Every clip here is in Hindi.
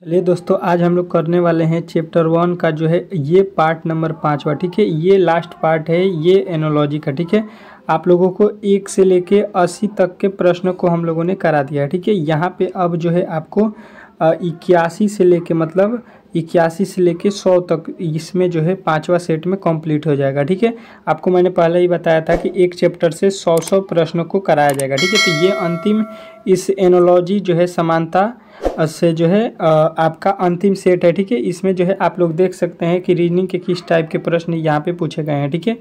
चलिए दोस्तों, आज हम लोग करने वाले हैं चैप्टर 1 का जो है ये पार्ट नंबर 5वां। ठीक है, ये लास्ट पार्ट है ये एनोलॉजी का। ठीक है, आप लोगों को 1 से लेके 80 तक के प्रश्न को हम लोगों ने करा दिया है। ठीक है, यहाँ पे अब जो है आपको 81 से लेके 100 तक इसमें जो है 5वां सेट में कंप्लीट हो जाएगा। ठीक है, आपको मैंने पहले ही बताया था कि एक चैप्टर से 100 प्रश्नों को कराया जाएगा। ठीक है, तो ये अंतिम इस एनोलॉजी जो है समानता से जो है आपका अंतिम सेट है। ठीक है, इसमें जो है आप लोग देख सकते हैं कि रीजनिंग के किस टाइप के प्रश्न यहाँ पे पूछे गए हैं। ठीक है,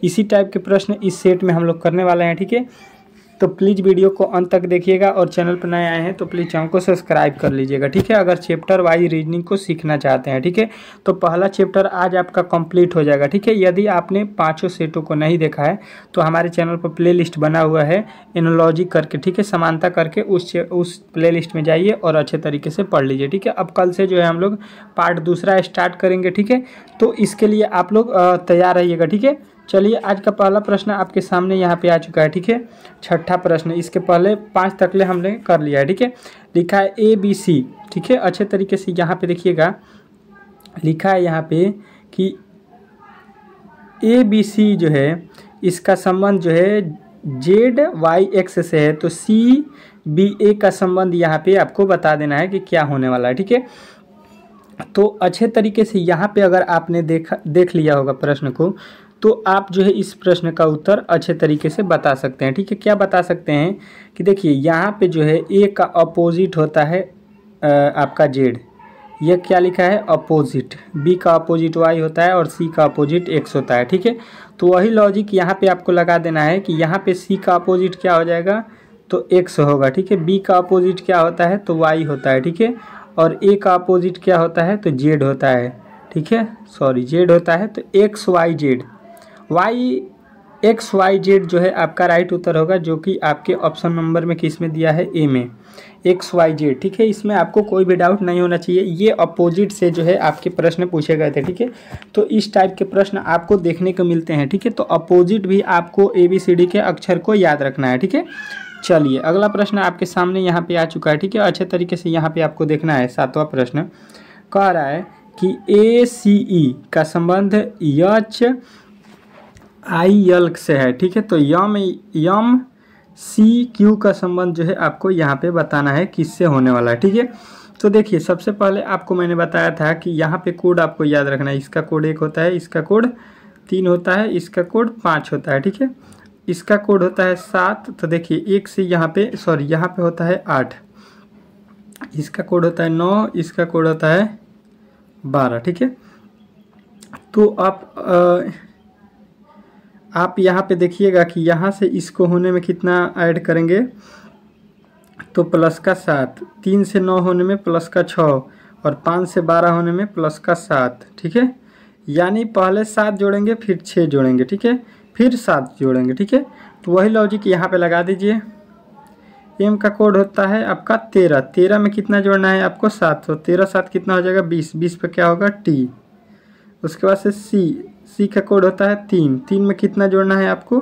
इसी टाइप के प्रश्न इस सेट में हम लोग करने वाले हैं। ठीक है, तो प्लीज़ वीडियो को अंत तक देखिएगा और चैनल पर नए आए हैं तो प्लीज़ चैनल को सब्सक्राइब कर लीजिएगा। ठीक है, अगर चैप्टर वाइज रीजनिंग को सीखना चाहते हैं। ठीक है, तो पहला चैप्टर आज आपका कंप्लीट हो जाएगा। ठीक है, यदि आपने 5 सेटों को नहीं देखा है तो हमारे चैनल पर प्लेलिस्ट बना हुआ है एनोलॉजी करके। ठीक है, समानता करके उस प्लेलिस्ट में जाइए और अच्छे तरीके से पढ़ लीजिए। ठीक है, अब कल से जो है हम लोग पार्ट दूसरा स्टार्ट करेंगे। ठीक है, तो इसके लिए आप लोग तैयार रहिएगा। ठीक है, चलिए आज का पहला प्रश्न आपके सामने यहाँ पे आ चुका है। ठीक है, छठा प्रश्न, इसके पहले 5 तकले हमने कर लिया है। ठीक है, लिखा है ABC। ठीक है, अच्छे तरीके से यहाँ पे देखिएगा, लिखा है यहाँ पे कि ABC जो है इसका संबंध जो है ZYX से है, तो CBA का संबंध यहाँ पे आपको बता देना है कि क्या होने वाला है। ठीक है, तो अच्छे तरीके से यहाँ पे अगर आपने देख लिया होगा प्रश्न को, तो आप जो है इस प्रश्न का उत्तर अच्छे तरीके से बता सकते हैं। ठीक है, क्या बता सकते हैं कि देखिए यहाँ पे जो है A का अपोजिट होता है आपका Z, यह क्या लिखा है अपोजिट, B का अपोजिट Y होता है और C का अपोजिट X होता है। ठीक है, तो वही लॉजिक यहाँ पे आपको लगा देना है कि यहाँ पे C का अपोजिट क्या हो जाएगा तो X होगा। ठीक है, B का अपोजिट क्या होता है तो Y होता है। ठीक है, और A का अपोजिट क्या होता है तो Z होता है। ठीक है, सॉरी Z होता है, तो XYZ जो है आपका राइट उत्तर होगा, जो कि आपके ऑप्शन नंबर में किस में दिया है A में, XYZ। ठीक है, इसमें आपको कोई भी डाउट नहीं होना चाहिए, ये अपोजिट से जो है आपके प्रश्न पूछे गए थे। ठीक है, तो इस टाइप के प्रश्न आपको देखने को मिलते हैं। ठीक है, तो अपोजिट भी आपको ABCD के अक्षर को याद रखना है। ठीक है, चलिए अगला प्रश्न आपके सामने यहाँ पे आ चुका है। ठीक है, अच्छे तरीके से यहाँ पे आपको देखना है। 7वां प्रश्न कह रहा है कि ACE का संबंध HIL से है। ठीक है, तो MCQ का संबंध जो है आपको यहाँ पे बताना है किससे होने वाला है। ठीक है, तो देखिए सबसे पहले आपको मैंने बताया था कि यहाँ पे कोड आपको याद रखना है। इसका कोड 1 होता है, इसका कोड 3 होता है, इसका कोड 5 होता है। ठीक है, इसका कोड होता है 7, तो देखिए 1 से यहाँ पे यहाँ पे होता है 8, इसका कोड होता है 9, इसका कोड होता है 12। ठीक है, तो आप यहाँ पे देखिएगा कि यहाँ से इसको होने में कितना ऐड करेंगे तो प्लस का 7, 3 से 9 होने में प्लस का 6 और 5 से 12 होने में प्लस का 7। ठीक है, यानी पहले 7 जोड़ेंगे फिर 6 जोड़ेंगे। ठीक है, फिर 7 जोड़ेंगे। ठीक है, तो वही लॉजिक यहाँ पे लगा दीजिए। M का कोड होता है आपका 13, 13 में कितना जोड़ना है आपको 7, तो 13 7 कितना हो जाएगा 20, 20 पे क्या होगा T। उसके बाद से C का कोड होता है 3, 3 में कितना जोड़ना है आपको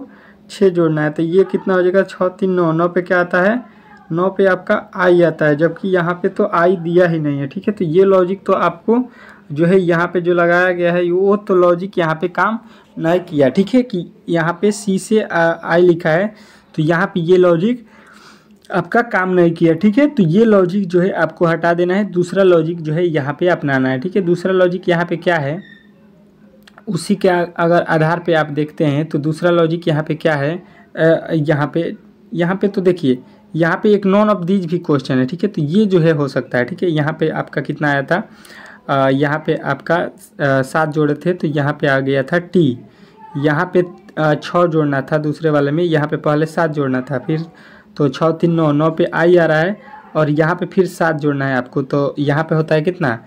6 जोड़ना है, तो ये कितना हो जाएगा 6 3 9, 9 पे क्या आता है 9 पे आपका I आता है, जबकि यहाँ पे तो I दिया ही नहीं है। ठीक है, तो ये लॉजिक तो आपको जो है यहाँ पे जो लगाया गया है वो तो लॉजिक यहाँ पे काम नहीं किया। ठीक है, कि यहाँ पे C से I लिखा है तो यहाँ पे ये लॉजिक आपका काम नहीं किया। ठीक है, तो ये लॉजिक जो है आपको हटा देना है, दूसरा लॉजिक जो है यहाँ पे अपनाना है। ठीक है, दूसरा लॉजिक यहाँ पे क्या है, उसी के अगर आधार पे आप देखते हैं तो दूसरा लॉजिक यहाँ पे क्या है, यहाँ पे तो देखिए यहाँ पे एक नॉन ऑफ दीज भी क्वेश्चन है। ठीक है, तो ये जो है हो सकता है। ठीक है, यहाँ पे आपका कितना आया था, यहाँ पे आपका 7 जोड़े थे तो यहाँ पे आ गया था T, यहाँ पे 6 जोड़ना था दूसरे वाले में, यहाँ पे पहले 7 जोड़ना था, फिर तो 6 3 9, 9 पे I आ रहा है और यहाँ पे फिर 7 जोड़ना है आपको, तो यहाँ पे होता है कितना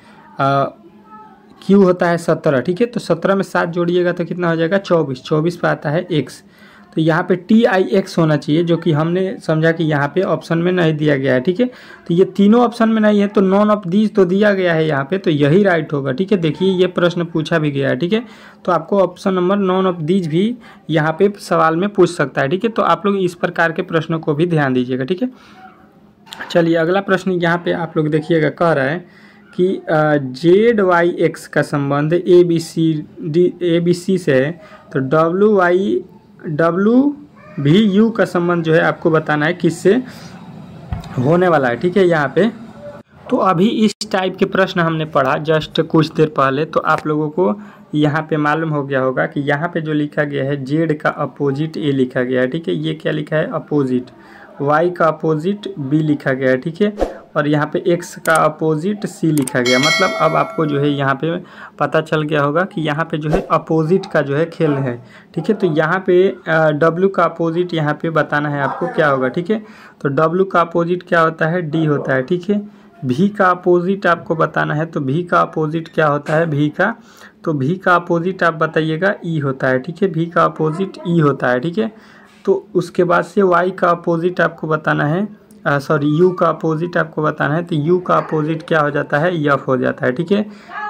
Q होता है 17। ठीक है, तो 17 में 7 जोड़िएगा तो कितना हो जाएगा 24, 24 पे आता है X, तो यहाँ पे TIX होना चाहिए, जो कि हमने समझा कि यहाँ पे ऑप्शन में नहीं दिया गया है। ठीक है, तो ये तीनों ऑप्शन में नहीं है तो नॉन ऑफ दीज तो दिया गया है यहाँ पे, तो यही राइट होगा। ठीक है, देखिए ये प्रश्न पूछा भी गया है। ठीक है, तो आपको option number none of these भी यहाँ पे सवाल में पूछ सकता है। ठीक है, तो आप लोग इस प्रकार के प्रश्नों को भी ध्यान दीजिएगा। ठीक है, चलिए अगला प्रश्न यहाँ पे आप लोग देखिएगा, कह रहा है कि ZYX का संबंध ABC से है, तो WVU का संबंध जो है आपको बताना है किससे होने वाला है। ठीक है, यहाँ पे तो अभी इस टाइप के प्रश्न हमने पढ़ा जस्ट कुछ देर पहले, तो आप लोगों को यहाँ पे मालूम हो गया होगा कि यहाँ पे जो लिखा गया है Z का अपोजिट A लिखा गया है। ठीक है, ये क्या लिखा है अपोजिट, Y का अपोजिट B लिखा गया है। ठीक है, और यहाँ पे X का अपोजिट C लिखा गया। मतलब अब आपको जो है यहाँ पे पता चल गया होगा कि यहाँ पे जो है अपोजिट का जो है खेल है। ठीक है, तो यहाँ पे W का अपोजिट यहाँ पे बताना है आपको क्या होगा। ठीक है, तो W का अपोजिट क्या होता है, D होता है। ठीक है, V का अपोजिट आपको बताना है, तो V का अपोजिट क्या होता है, V का अपोजिट आप बताइएगा E होता है। ठीक है, V का अपोजिट E होता है। ठीक है, तो उसके बाद से Y का अपोजिट आपको बताना है, U का अपोजिट आपको बताना है, तो U का अपोजिट क्या हो जाता है, F हो जाता है। ठीक है,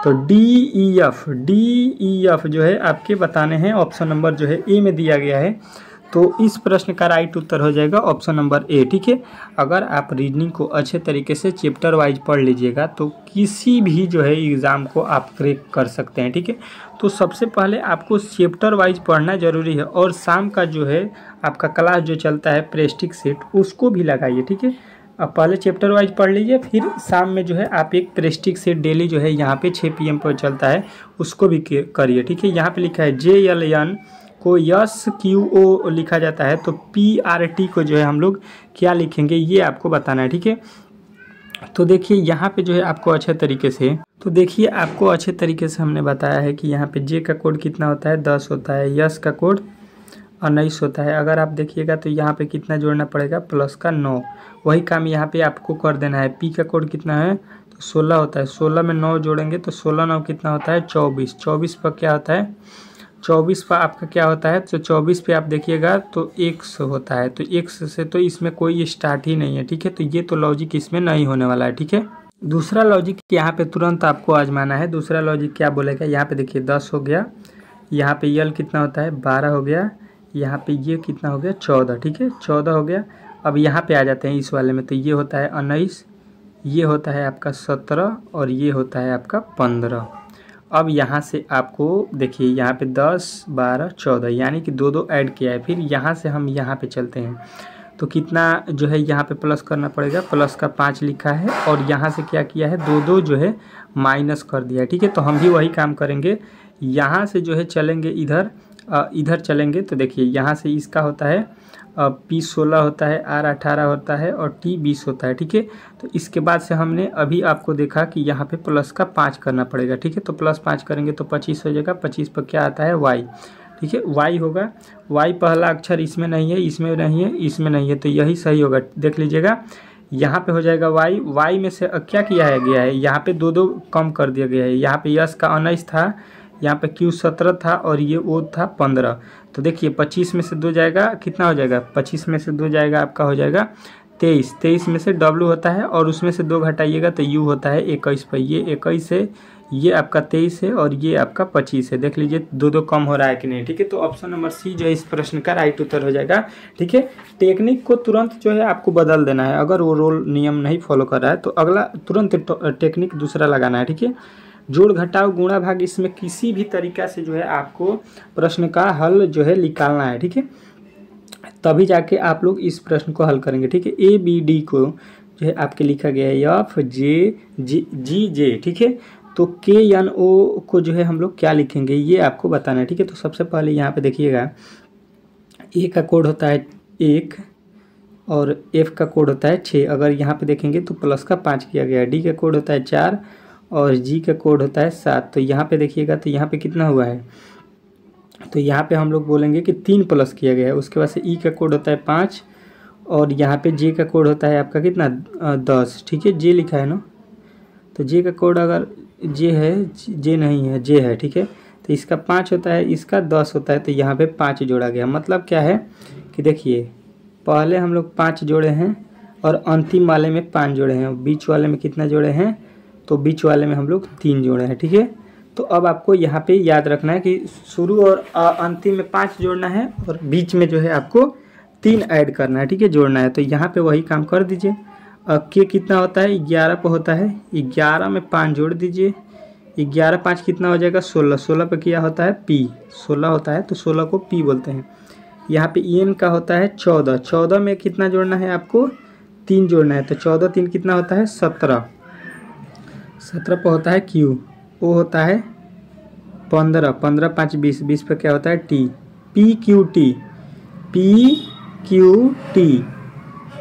तो D E F जो है आपके बताने हैं। ऑप्शन नंबर जो है ए में दिया गया है, तो इस प्रश्न का राइट उत्तर हो जाएगा ऑप्शन नंबर ए। ठीक है, अगर आप रीजनिंग को अच्छे तरीके से चैप्टर वाइज पढ़ लीजिएगा तो किसी भी जो है एग्ज़ाम को आप क्रैक कर सकते हैं। ठीक है, तो सबसे पहले आपको चैप्टर वाइज पढ़ना ज़रूरी है, और शाम का जो है आपका क्लास जो चलता है प्रेस्टिक सेट उसको भी लगाइए। ठीक है, अब पहले चैप्टर वाइज पढ़ लीजिए, फिर शाम में जो है आप एक प्रेस्टिक सेट डेली जो है यहाँ पे 6 PM पर चलता है उसको भी करिए। ठीक है, यहाँ पे लिखा है JLN को SQO लिखा जाता है, तो PRT को जो है हम लोग क्या लिखेंगे ये आपको बताना है। ठीक है, तो देखिए यहाँ पे जो है आपको अच्छे तरीके से, तो देखिए आपको अच्छे तरीके से हमने बताया है कि यहाँ पे J का कोड कितना होता है, 10 होता है, S का कोड 19 होता है। अगर आप देखिएगा तो यहाँ पे कितना जोड़ना पड़ेगा, प्लस का 9। वही काम यहाँ पे आपको कर देना है। P का कोड कितना है, तो 16 होता है, 16 में 9 जोड़ेंगे तो 16 9 कितना होता है, 24। 24 पर क्या होता है, 24 पर आपका क्या होता है, तो 24 पे आप देखिएगा तो X होता है, तो X से तो इसमें कोई स्टार्ट ही नहीं है। ठीक है, तो ये तो लॉजिक इसमें नहीं होने वाला है। ठीक है, दूसरा लॉजिक यहाँ पे तुरंत आपको आजमाना है। दूसरा लॉजिक क्या बोलेगा, यहाँ पे देखिए 10 हो गया, यहाँ पे L कितना होता है, 12 हो गया, यहाँ पे ये कितना हो गया, 14। ठीक है, 14 हो गया। अब यहाँ पे आ जाते हैं इस वाले में, तो ये होता है 19, ये होता है आपका 17 और ये होता है आपका 15। अब यहाँ से आपको देखिए यहाँ पे 10 12 14 यानी कि 2 ऐड किया है। फिर यहाँ से हम यहाँ पे चलते हैं, तो कितना जो है यहाँ पे प्लस करना पड़ेगा, प्लस का 5 लिखा है, और यहाँ से क्या किया है, 2 जो है माइनस कर दिया है। ठीक है, तो हम भी वही काम करेंगे, यहाँ से जो है चलेंगे इधर चलेंगे, तो देखिए यहाँ से इसका होता है P 16 होता है, R 18 होता है और T 20 होता है। ठीक है, तो इसके बाद से हमने अभी आपको देखा कि यहाँ पे प्लस का 5 करना पड़ेगा। ठीक है, तो प्लस 5 करेंगे तो 25 हो जाएगा। 25 पर क्या आता है, Y। ठीक है, Y होगा, Y पहला अक्षर इसमें नहीं है, इसमें नहीं है, इसमें नहीं है, तो यही सही होगा। देख लीजिएगा यहाँ पे हो जाएगा Y में से क्या किया गया है, यहाँ पे 2 कम कर दिया गया है। यहाँ पे S का 19 था, यहाँ पे Q 17 था और ये O था 15। तो देखिए 25 में से 2 जाएगा, कितना हो जाएगा, 25 में से 2 जाएगा आपका हो जाएगा 23। 23 में से W होता है और उसमें से 2 घटाइएगा तो U होता है 21 पर। ये 21 है, ये आपका 23 है और ये आपका 25 है। देख लीजिए 2 कम हो रहा है कि नहीं। ठीक है, तो ऑप्शन नंबर सी जो है इस प्रश्न का राइट उत्तर हो जाएगा। ठीक है, टेक्निक को तुरंत जो है आपको बदल देना है। अगर वो रोल नियम नहीं फॉलो कर रहा है तो अगला तुरंत टेक्निक दूसरा लगाना है। ठीक है, जोड़ घटाव गुणा भाग, इसमें किसी भी तरीका से जो है आपको प्रश्न का हल जो है निकालना है। ठीक है, तभी जाके आप लोग इस प्रश्न को हल करेंगे। ठीक है, ABD को जो है आपके लिखा गया है FGJ। ठीक है, तो KNO को जो है हम लोग क्या लिखेंगे ये आपको बताना है। ठीक है, तो सबसे पहले यहाँ पे देखिएगा A का कोड होता है 1 और F का कोड होता है 6। अगर यहाँ पे देखेंगे तो प्लस का 5 किया गया है। D का कोड होता है 4 और G का कोड होता है 7। तो यहाँ पे देखिएगा तो यहाँ पे कितना हुआ है, तो यहाँ पे हम लोग बोलेंगे कि 3 प्लस किया गया है। उसके बाद से E का कोड होता है 5 और यहाँ पे J का कोड होता है आपका कितना 10। ठीक है, J लिखा है ना, तो J का कोड अगर J है, J नहीं है, J है। ठीक है, तो इसका 5 होता है, इसका 10 होता है, तो यहाँ पे 5 जोड़ा गया। मतलब क्या है कि देखिए पहले हम लोग 5 जोड़े हैं और अंतिम वाले में 5 जोड़े हैं, बीच वाले में कितना जोड़े हैं, तो बीच वाले में हम लोग 3 जोड़े हैं। ठीक है, तो अब आपको यहाँ पे याद रखना है कि शुरू और अंतिम में 5 जोड़ना है और बीच में जो है आपको 3 ऐड करना है। ठीक है, जोड़ना है, तो यहाँ पे वही काम कर दीजिए। के कितना होता है 11 पे होता है, 11 में 5 जोड़ दीजिए, 11 5 कितना हो जाएगा 16, 16 पे क्या होता है पी, 16 होता है तो 16 को पी बोलते हैं। यहाँ पे एन का होता है 14, 14 में कितना जोड़ना है आपको 3 जोड़ना है, तो 14 3 कितना होता है 17, 17 पे होता है क्यू, ओ होता है 15, 15 5 20, 20 पे क्या होता है T, P Q T, P Q T,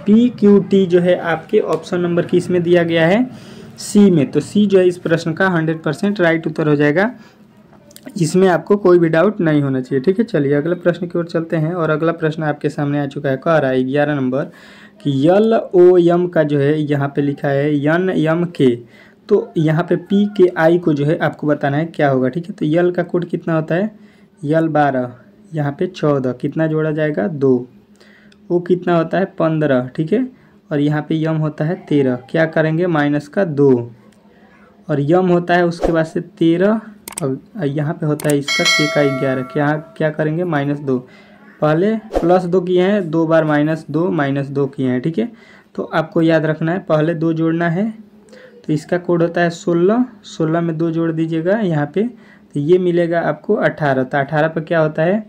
P Q T जो है आपके ऑप्शन नंबर किस में दिया गया है सी में। तो सी जो है इस प्रश्न का 100% राइट उत्तर हो जाएगा, इसमें आपको कोई भी डाउट नहीं होना चाहिए। ठीक है, चलिए अगले प्रश्न की ओर चलते हैं। और अगला प्रश्न आपके सामने आ चुका है, कह रहा है 11 नंबर कि यल ओ यम का जो है यहाँ पे लिखा है यन यम के, तो यहाँ पे पी के आई को जो है आपको बताना है क्या होगा। ठीक है, तो यल का कोड कितना होता है यल 12, यहाँ पे 14 कितना जोड़ा जाएगा 2, वो कितना होता है 15। ठीक है, और यहाँ पे यम होता है 13, क्या करेंगे माइनस का 2, और यम होता है उसके बाद से 13, और यहाँ पे होता है इसका के का 11, क्या करेंगे -2, पहले +2 किए हैं, 2 बार -2 -2 किए हैं। ठीक है, तो आपको याद रखना है पहले 2 जोड़ना है, तो इसका कोड होता है 16, 16 में 2 जोड़ दीजिएगा यहाँ पे, तो ये मिलेगा आपको 18, तो 18 पे क्या होता है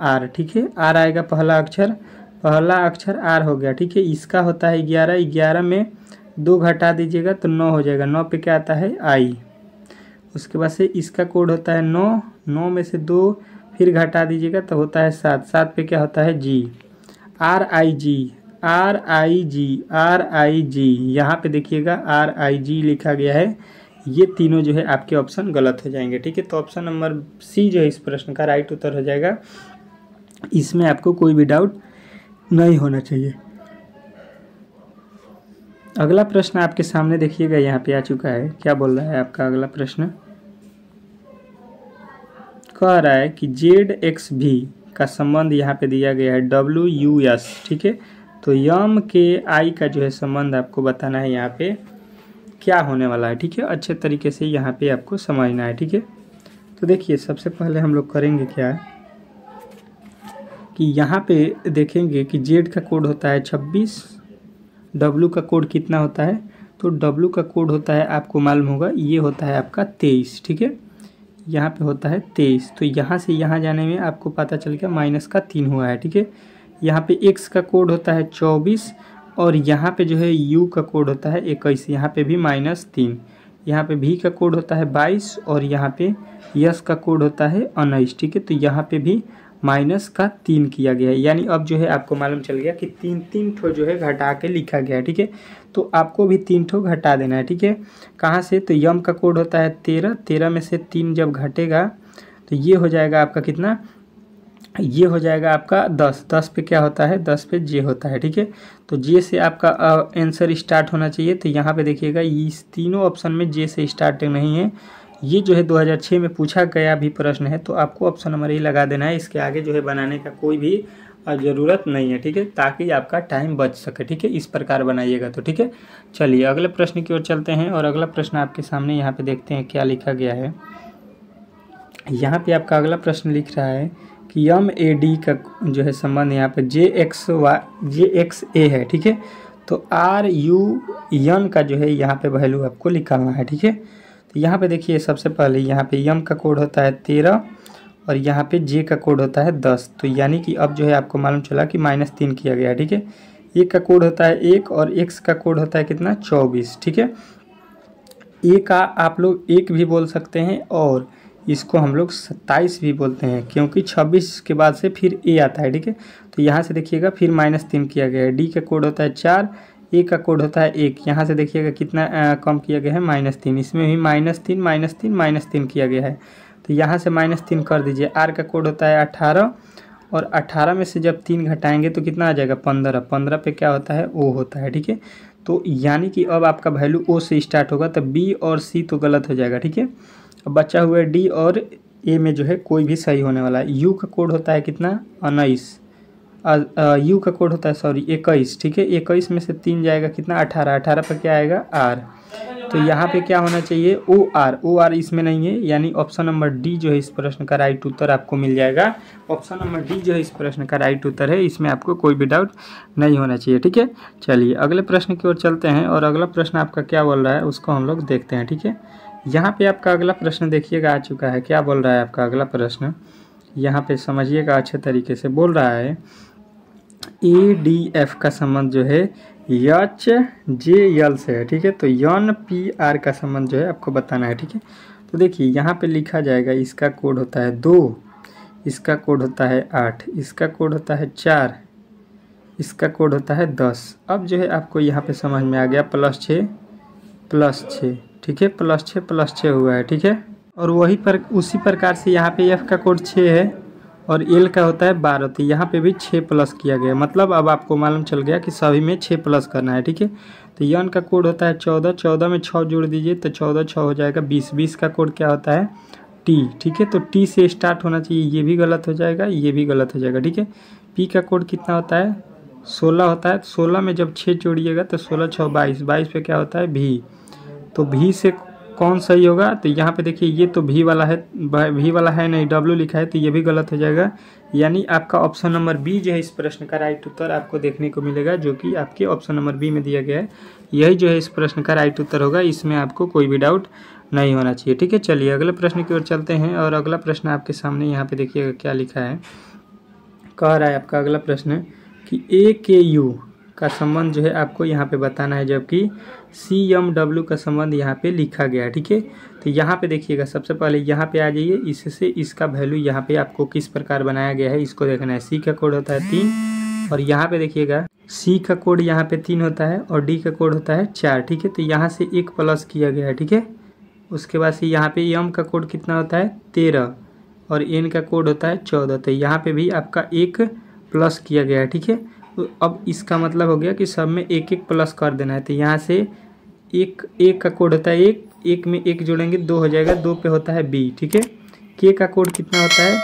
आर। ठीक है, आर आएगा पहला अक्षर आर हो गया। ठीक है, इसका होता है 11, 11 में 2 घटा दीजिएगा तो 9 हो जाएगा, 9 पे क्या आता है आई, उसके बाद से इसका कोड होता है 9, 9 में से 2 फिर घटा दीजिएगा तो होता है 7, 7 पे क्या होता है जी, R I G, R I G, R I G, यहाँ पे देखिएगा आर आई जी लिखा गया है, ये तीनों जो है आपके ऑप्शन गलत हो जाएंगे। ठीक है, तो ऑप्शन नंबर सी जो है इस प्रश्न का राइट उत्तर हो जाएगा, इसमें आपको कोई भी डाउट नहीं होना चाहिए। अगला प्रश्न आपके सामने देखिएगा यहाँ पे आ चुका है, क्या बोल रहा है आपका अगला प्रश्न, कह रहा है कि जेड एक्स भी का संबंध यहाँ पे दिया गया है डब्ल्यू यू एस। ठीक है, तो यम के आई का जो है संबंध आपको बताना है यहाँ पे क्या होने वाला है। ठीक है, अच्छे तरीके से यहाँ पे आपको समझना है। ठीक है, तो देखिए सबसे पहले हम लोग करेंगे क्या कि यहाँ पे देखेंगे कि जेड का कोड होता है 26, डब्लू का कोड कितना होता है, तो डब्लू का कोड होता है आपको मालूम होगा ये होता है आपका 23। ठीक है, यहाँ पे होता है 23, तो यहाँ से यहाँ जाने में आपको पता चल गया -3 हुआ है। ठीक है, यहाँ पे एक्स का कोड होता है 24, और यहाँ पे जो है यू का कोड होता है 21, यहाँ पे भी -3, यहाँ पे भी का कोड होता है 22, और यहाँ पे यस का कोड होता है 19। ठीक है, तो यहाँ पे भी -3 किया गया है, यानी अब जो है आपको मालूम चल गया कि 3 ठो जो है घटा के लिखा गया है। ठीक है, तो आपको भी 3 ठो घटा देना है। ठीक है, कहाँ से, तो यम का कोड होता है 13, 13 में से 3 जब घटेगा तो ये हो जाएगा आपका कितना, ये हो जाएगा आपका 10, 10 पे क्या होता है 10 पे जे होता है। ठीक है, तो जे से आपका आंसर स्टार्ट होना चाहिए, तो यहाँ पे देखिएगा इस तीनों ऑप्शन में जे से स्टार्ट नहीं है, ये जो है 2006 में पूछा गया भी प्रश्न है, तो आपको ऑप्शन नंबर ए लगा देना है, इसके आगे जो है बनाने का कोई भी ज़रूरत नहीं है। ठीक है, ताकि आपका टाइम बच सके। ठीक है, इस प्रकार बनाइएगा तो। ठीक है, चलिए अगले प्रश्न की ओर चलते हैं, और अगला प्रश्न आपके सामने यहाँ पे देखते हैं क्या लिखा गया है। यहाँ पे आपका अगला प्रश्न लिख रहा है कि एम ए डी का जो है संबंध यहाँ पे जे एक्स ए है। ठीक है, तो आर यू एन का जो है यहाँ पे वैल्यू आपको निकालना है। ठीक है, तो यहाँ पे देखिए सबसे पहले यहाँ पे यम का कोड होता है 13, और यहाँ पे जे का कोड होता है 10, तो यानी कि अब जो है आपको मालूम चला कि -3 किया गया है। ठीक है, ए का कोड होता है 1, और एक्स का कोड होता है कितना 24। ठीक है, ए का आप लोग 1 भी बोल सकते हैं, और इसको हम लोग 27 भी बोलते हैं, क्योंकि 26 के बाद से फिर ए आता है। ठीक है, तो यहाँ से देखिएगा फिर -3 किया गया है, डी का कोड होता है 4, ए का कोड होता है 1, यहाँ से देखिएगा कितना कम किया गया है -3, इसमें भी -3 किया गया है, तो यहाँ से -3 कर दीजिए। आर का कोड होता है 18, और 18 में से जब 3 घटाएंगे तो कितना आ जाएगा 15, 15 पे क्या होता है ओ होता है। ठीक है, तो यानी कि अब आपका वैल्यू ओ से स्टार्ट होगा, तो बी और सी तो गलत हो जाएगा। ठीक है, अब बचा हुआ है डी और ए में जो है कोई भी सही होने वाला है। यू का कोड होता है कितना 19, यू का कोड होता है 21, ठीक है। 21 में से 3 जाएगा कितना 18, 18 पर क्या आएगा आर। तो यहाँ पे क्या होना चाहिए ओ आर इसमें नहीं है, यानी ऑप्शन नंबर डी जो है इस प्रश्न का राइट उत्तर आपको मिल जाएगा। ऑप्शन नंबर डी जो है इस प्रश्न का राइट उत्तर है, इसमें आपको कोई भी डाउट नहीं होना चाहिए, ठीक है। चलिए अगले प्रश्न की ओर चलते हैं और अगला प्रश्न आपका क्या बोल रहा है उसको हम लोग देखते हैं, ठीक है। यहाँ पे आपका अगला प्रश्न देखिएगा आ चुका है। क्या बोल रहा है आपका अगला प्रश्न, यहाँ पे समझिएगा अच्छे तरीके से। बोल रहा है ADF का संबंध जो है HJL से है, ठीक है। तो NPR का संबंध जो है आपको बताना है, ठीक है। तो देखिए यहाँ पे लिखा जाएगा, इसका कोड होता है 2, इसका कोड होता है 8, इसका कोड होता है 4, इसका कोड होता है 10। अब जो है आपको यहाँ पे समझ में आ गया +6 +6, ठीक है। +6 हुआ है, ठीक है। और वही पर उसी प्रकार से यहाँ पे F का कोड 6 है और L का होता है 12, तो यहाँ पे भी 6 प्लस किया गया। मतलब अब आपको मालूम चल गया कि सभी में 6 प्लस करना है, ठीक है। तो यन का कोड होता है 14, 14 में 6 जोड़ दीजिए तो 14 6 हो जाएगा 20, 20 का कोड क्या होता है T, ठीक है। तो T से स्टार्ट होना चाहिए, ये भी गलत हो जाएगा, ये भी गलत हो जाएगा, ठीक है। P का कोड कितना होता है 16 होता है, 16 में जब 6 जोड़िएगा तो 16 6 22, 22 पे क्या होता है V। तो V से कौन सही होगा, तो यहाँ पे देखिए ये तो V वाला है नहीं, W लिखा है, तो ये भी गलत हो जाएगा। यानी आपका ऑप्शन नंबर बी जो है इस प्रश्न का राइट उत्तर आपको देखने को मिलेगा, जो कि आपके ऑप्शन नंबर बी में दिया गया है। यही जो है इस प्रश्न का राइट उत्तर होगा, इसमें आपको कोई भी डाउट नहीं होना चाहिए, ठीक है। चलिए अगले प्रश्न की ओर चलते हैं और अगला प्रश्न आपके सामने यहाँ पे देखिएगा क्या लिखा है। कह रहा है आपका अगला प्रश्न कि AKU का संबंध जो है आपको यहाँ पे बताना है, जबकि CMW का संबंध यहाँ पे लिखा गया है, ठीक है। तो यहाँ पे देखिएगा, सबसे पहले यहाँ पे आ जाइए, इससे इसका वैल्यू यहाँ पे आपको किस प्रकार बनाया गया है इसको देखना है। C का कोड होता है 3 और यहाँ पे देखिएगा C का कोड यहाँ पे 3 होता है और D का कोड होता है 4, ठीक है। तो यहाँ से 1 प्लस किया गया है, ठीक है। उसके बाद से यहाँ पे M का कोड कितना होता है 13 और N का कोड होता है 14, तो यहाँ पे भी आपका 1 प्लस किया गया है, ठीक है। तो अब इसका मतलब हो गया कि सब में 1 1 प्लस कर देना है। तो यहाँ से एक का कोड होता है 1, 1 में 1 जोड़ेंगे 2 हो जाएगा, 2 पे होता है B, ठीक है। K का कोड कितना होता है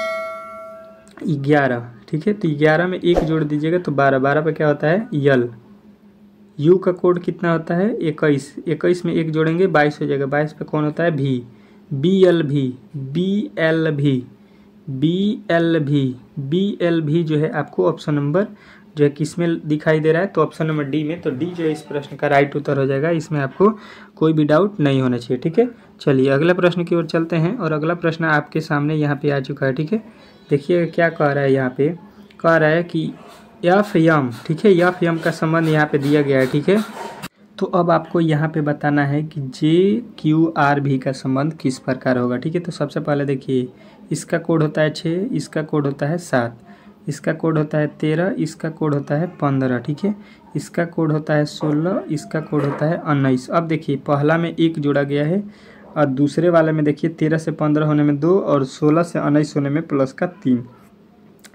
11, ठीक है। तो 11 में 1 जोड़ दीजिएगा तो 12, 12 पे क्या होता है L। U का कोड कितना होता है 21, 21 में 1 जोड़ेंगे 22 हो जाएगा, 22 पे कौन होता है V। BLV जो है आपको ऑप्शन नंबर जो है किस में दिखाई दे रहा है, तो ऑप्शन नंबर डी में। तो डी जो है इस प्रश्न का राइट उत्तर हो जाएगा, इसमें आपको कोई भी डाउट नहीं होना चाहिए, ठीक है। चलिए अगले प्रश्न की ओर चलते हैं और अगला प्रश्न आपके सामने यहाँ पे आ चुका है, ठीक है। देखिए क्या कह रहा है, यहाँ पे कह रहा है कि FM, ठीक है, FM का संबंध यहाँ पे दिया गया है, ठीक है। तो अब आपको यहाँ पे बताना है कि JQRV का संबंध किस प्रकार होगा, ठीक है। तो सबसे पहले देखिए, इसका कोड होता है 6, इसका कोड होता है 7, इसका कोड होता है 13, इसका कोड होता है 15, ठीक है। इसका कोड होता है 16, इसका कोड होता है 19। अब देखिए पहला में 1 जोड़ा गया है और दूसरे वाले में देखिए 13 से 15 होने में 2 और 16 से 19 होने में प्लस का 3।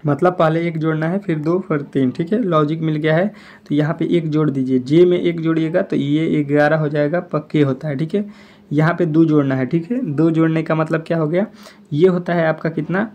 मतलब पहले 1 जोड़ना है फिर 2 फिर 3, ठीक है। लॉजिक मिल गया है। तो यहाँ पे 1 जोड़ दीजिए, जे में 1 जोड़िएगा तो ये 11 हो जाएगा, पक्के होता है, ठीक है। यहाँ पे 2 जोड़ना है, ठीक है। 2 जोड़ने का मतलब क्या हो गया, ये होता है आपका कितना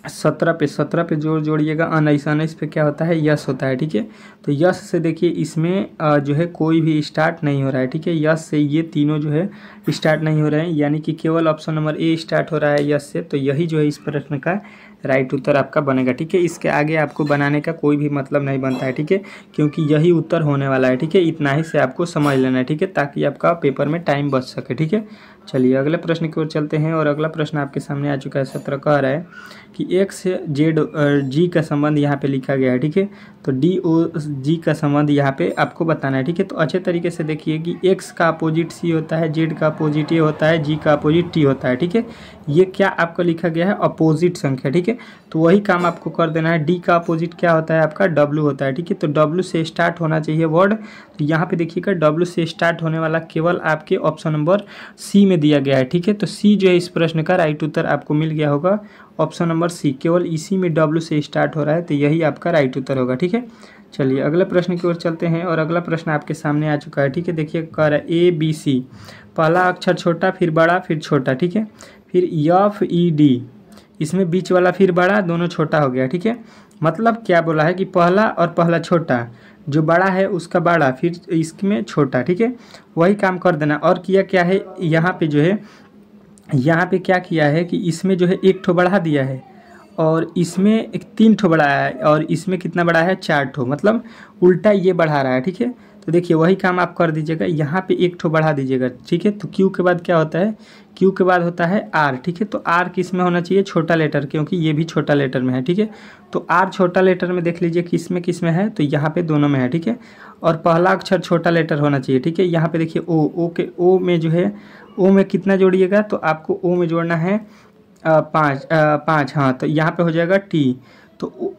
17 पे जोड़िएगा 19 पे क्या होता है यस होता है, ठीक है। तो यस से देखिए इसमें जो है कोई भी स्टार्ट नहीं हो रहा है, ठीक है। यस से ये तीनों जो है स्टार्ट नहीं हो रहे हैं, यानी कि केवल ऑप्शन नंबर ए स्टार्ट हो रहा है यस से। तो यही जो है इस प्रश्न का राइट उत्तर आपका बनेगा, ठीक है। इसके आगे आपको बनाने का कोई भी मतलब नहीं बनता है, ठीक है, क्योंकि यही उत्तर होने वाला है, ठीक है। इतना ही से आपको समझ लेना है, ठीक है, ताकि आपका पेपर में टाइम बच सके, ठीक है। चलिए अगले प्रश्न की ओर चलते हैं और अगला प्रश्न आपके सामने आ चुका है। 17 कह रहा है कि एक्स जेड जी का संबंध यहाँ पे लिखा गया है, ठीक है। तो डी ओ जी का संबंध यहाँ पे आपको बताना है, ठीक है। तो अच्छे तरीके से देखिए कि एक्स का अपोजिट सी होता है, जेड का अपोजिट ए होता है, जी का अपोजिट टी होता है, ठीक है। ये क्या आपका लिखा गया है अपोजिट संख्या, ठीक है। तो वही काम आपको कर देना है। डी का अपोजिट क्या होता है आपका डब्ल्यू होता है, ठीक है। तो डब्ल्यू से स्टार्ट होना चाहिए वर्ड। तो यहाँ पे देखिएगा डब्ल्यू से स्टार्ट होने वाला केवल आपके ऑप्शन नंबर सी में दिया गया है, ठीक है। तो सी जो है इस प्रश्न का राइट उत्तर आपको मिल गया होगा, ऑप्शन नंबर सी। केवल इसी में डब्ल्यू से स्टार्ट हो रहा है, तो यही आपका राइट उत्तर होगा, ठीक है। चलिए अगले प्रश्न की ओर चलते हैं और अगला प्रश्न आपके सामने आ चुका है, ठीक है। देखिए कह रहा है ए बी सी, पहला अक्षर छोटा फिर बड़ा फिर छोटा, ठीक है। फिर एफ ई डी, इसमें बीच वाला फिर बड़ा, दोनों छोटा हो गया, ठीक है। मतलब क्या बोला है कि पहला और पहला छोटा, जो बड़ा है उसका बड़ा, फिर इसमें छोटा, ठीक है। वही काम कर देना। और किया क्या है यहाँ पे जो है, यहाँ पे क्या किया है कि इसमें जो है एक ठो बढ़ा दिया है और इसमें एक 3 ठो बढ़ाया है और इसमें कितना बढ़ा है 4 ठो, मतलब उल्टा ये बढ़ा रहा है, ठीक है। तो देखिए वही काम आप कर दीजिएगा, यहाँ पे एक ठो बढ़ा दीजिएगा, ठीक है। तो क्यू के बाद क्या होता है, क्यू के बाद होता है आर, ठीक है। तो आर किस में होना चाहिए, छोटा लेटर, क्योंकि ये भी छोटा लेटर में है, ठीक है। तो आर छोटा लेटर में देख लीजिए किस में है, तो यहाँ पे दोनों में है, ठीक है। और पहला अक्षर छोटा लेटर होना चाहिए, ठीक है। यहाँ पे देखिए ओ के ओ में जो है, ओ में कितना जोड़िएगा, तो आपको ओ में जोड़ना है 5, हाँ। तो यहाँ पे हो जाएगा टी, तो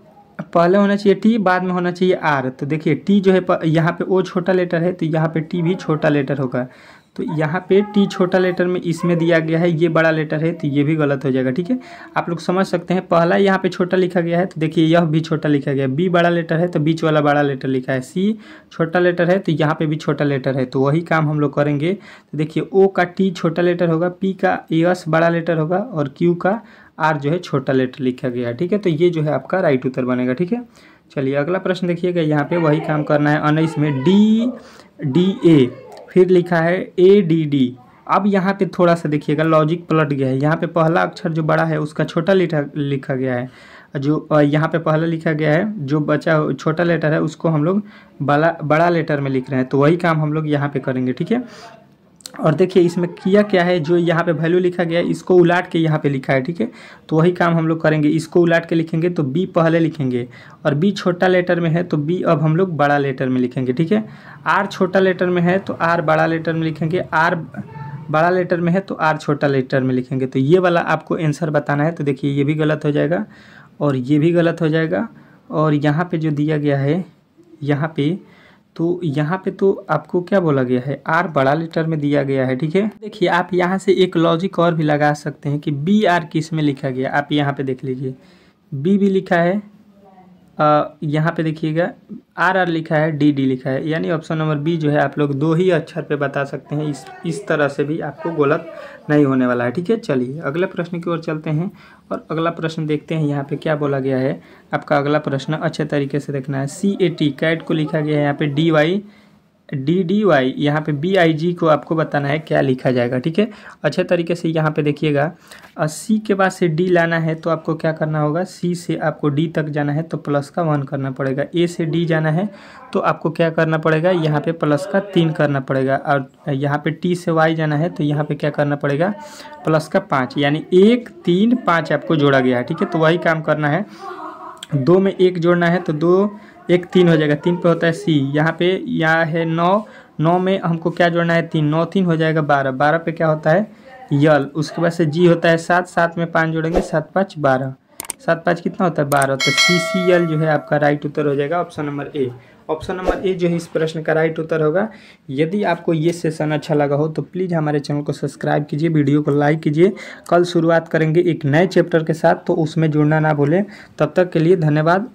पहले होना चाहिए टी, बाद में होना चाहिए आर। तो देखिए टी जो है यहाँ पे ओ छोटा लेटर है, तो यहाँ पे टी भी छोटा लेटर होगा। तो यहाँ पे टी छोटा लेटर में इसमें दिया गया है, ये बड़ा लेटर है, तो ये भी गलत हो जाएगा, ठीक है। आप लोग समझ सकते हैं, पहला यहाँ पे छोटा लिखा गया है, तो देखिए यह भी छोटा लिखा गया है। बी बड़ा लेटर है तो बीच वाला बड़ा लेटर लिखा है। सी छोटा लेटर है तो यहाँ पे भी छोटा लेटर है, तो वही काम हम लोग करेंगे। तो देखिए ओ का टी छोटा लेटर होगा, पी का एस बड़ा लेटर होगा और क्यू का आर जो है छोटा लेटर लिखा गया है, ठीक है। तो ये जो है आपका राइट उत्तर बनेगा, ठीक है। चलिए अगला प्रश्न देखिएगा, यहाँ पे वही काम करना है। 19 में DDA, फिर लिखा है ADD। अब यहाँ पे थोड़ा सा देखिएगा लॉजिक पलट गया है। यहाँ पे पहला अक्षर जो बड़ा है उसका छोटा लिखा गया है, जो यहाँ पे पहला लिखा गया है, जो बचा छोटा लेटर है उसको हम लोग बड़ा लेटर में लिख रहे हैं। तो वही काम हम लोग यहाँ पे करेंगे, ठीक है। और देखिए इसमें किया क्या है, जो यहाँ पे वैल्यू लिखा गया है इसको उलाट के यहाँ पे लिखा है, ठीक है। तो वही काम हम लोग करेंगे, इसको उलाट के लिखेंगे तो बी पहले लिखेंगे, और बी छोटा लेटर में है तो बी अब हम लोग बड़ा लेटर में लिखेंगे, ठीक है। आर छोटा लेटर में है तो आर बड़ा लेटर में लिखेंगे, आर बड़ा लेटर में है तो आर छोटा लेटर में लिखेंगे। तो ये वाला आपको आंसर बताना है। तो देखिए ये भी गलत हो जाएगा और ये भी गलत हो जाएगा। और यहाँ पे जो दिया गया है यहाँ पे तो आपको क्या बोला गया है, आर बड़ा लेटर में दिया गया है, ठीक है। देखिए आप यहाँ से एक लॉजिक और भी लगा सकते हैं कि बी आर किस में लिखा गया। आप यहाँ पे देख लीजिए बी भी लिखा है, यहाँ पे देखिएगा आर आर लिखा है, डी डी लिखा है, यानी ऑप्शन नंबर बी जो है आप लोग 2 ही अक्षर पे बता सकते हैं। इस तरह से भी आपको गलत नहीं होने वाला है, ठीक है। चलिए अगले प्रश्न की ओर चलते हैं और अगला प्रश्न देखते हैं यहाँ पे क्या बोला गया है। आपका अगला प्रश्न अच्छे तरीके से देखना है। CAT कैट को लिखा गया है यहाँ पे DDY, यहाँ पे BIG को आपको बताना है क्या लिखा जाएगा, ठीक है। अच्छे तरीके से यहाँ पे देखिएगा, C के बाद से D लाना है तो आपको क्या करना होगा, C से आपको D तक जाना है तो प्लस का 1 करना पड़ेगा। A से D जाना है तो आपको क्या करना पड़ेगा, यहाँ पे प्लस का 3 करना पड़ेगा। और यहाँ पे T से Y जाना है तो यहाँ पे क्या करना पड़ेगा, प्लस का 5, यानी 1 3 5 आपको जोड़ा गया है, ठीक है। तो वही काम करना है। 2 में 1 जोड़ना है तो 2 1 3 हो जाएगा, 3 पे होता है C। यहाँ पे यहाँ है 9 में हमको क्या जोड़ना है 3, 9 3 हो जाएगा 12 पे क्या होता है यल। उसके बाद से G होता है 7 में 5 जोड़ेंगे 7 5 12, 7 5 कितना होता है 12। तो CCL जो है आपका राइट उत्तर हो जाएगा option number A. Option number A जो है इस प्रश्न का राइट उत्तर होगा। यदि आपको ये सेशन अच्छा लगा हो तो प्लीज़ हमारे चैनल को सब्सक्राइब कीजिए, वीडियो को लाइक कीजिए। कल शुरुआत करेंगे एक नए चैप्टर के साथ, तो उसमें जुड़ना ना भूलें। तब तक के लिए धन्यवाद।